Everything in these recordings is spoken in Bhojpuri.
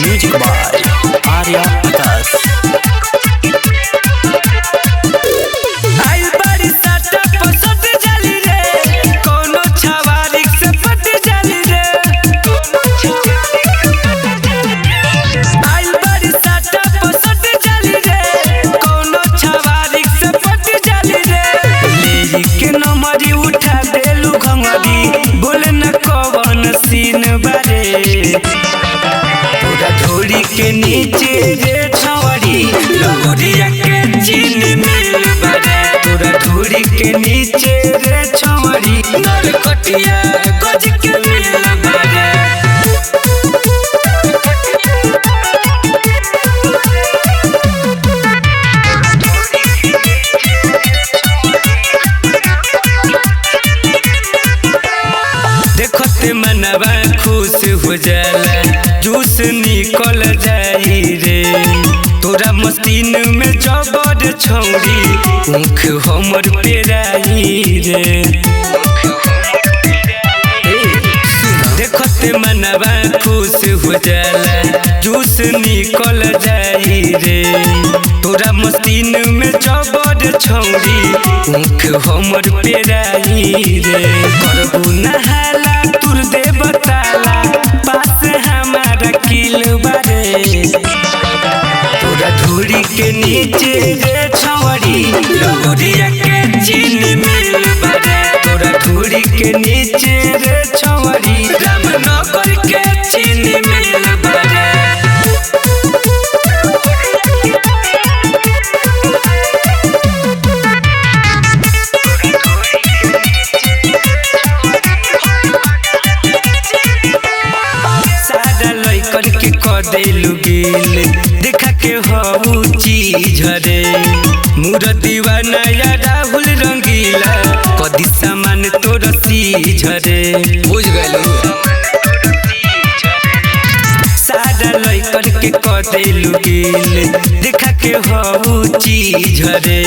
म्यूजिक बाय आर्या आकाश। बोले न कौन सीन बारे पूरा ढोरी के नीचे रे छवड़ी लौरिया के चीन मिल बारे पूरा ढोरी के नीचे रे छवड़ी नरकटिया गज के मिल बारे। देखते मनवा खुश हो जाला जूस निकल जाई रे तोरा मस्तीन में जबर छौरी ऊख हमर पेराई रे। देखते मनवा खुश हो जाला जूस निकल जाई रे तोरा मस्तीन में जबर छौरी ऊख हमर पेराई रे। करबू नहाला तुर दे बताला पास हमारा किल बारे पूरा धूरी के नीचे रे छवड़ी लौरिया के चीन मिल बारे पूरा धूरी के नीचे रे छवड़ी रामनगर के चीन मिल बारे। करके कदेलु गिल देखा के हऊ चीज रे मूर्तिवा नया राहुल रंगीला कदी सामान तोर सीझ रे बुझ गलू सादा लइकर के कदेलु गिल देखा के हऊ चीज रे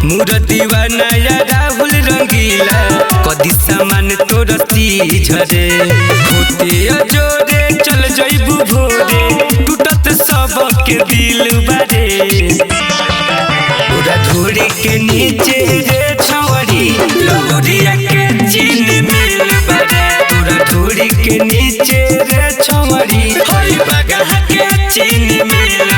मूर्तिवा नया राहुल रंगीला कदी सामान तोर सीझ रे होते अजोरे चल जइबू भोरे टूटत सबके दिल बारे पूरा धूरी के नीचे रे छवड़ी लौरिया के चीन मिल बारे पूरा धूरी के नीचे रे छवड़ी हई बगहा के चीन मिल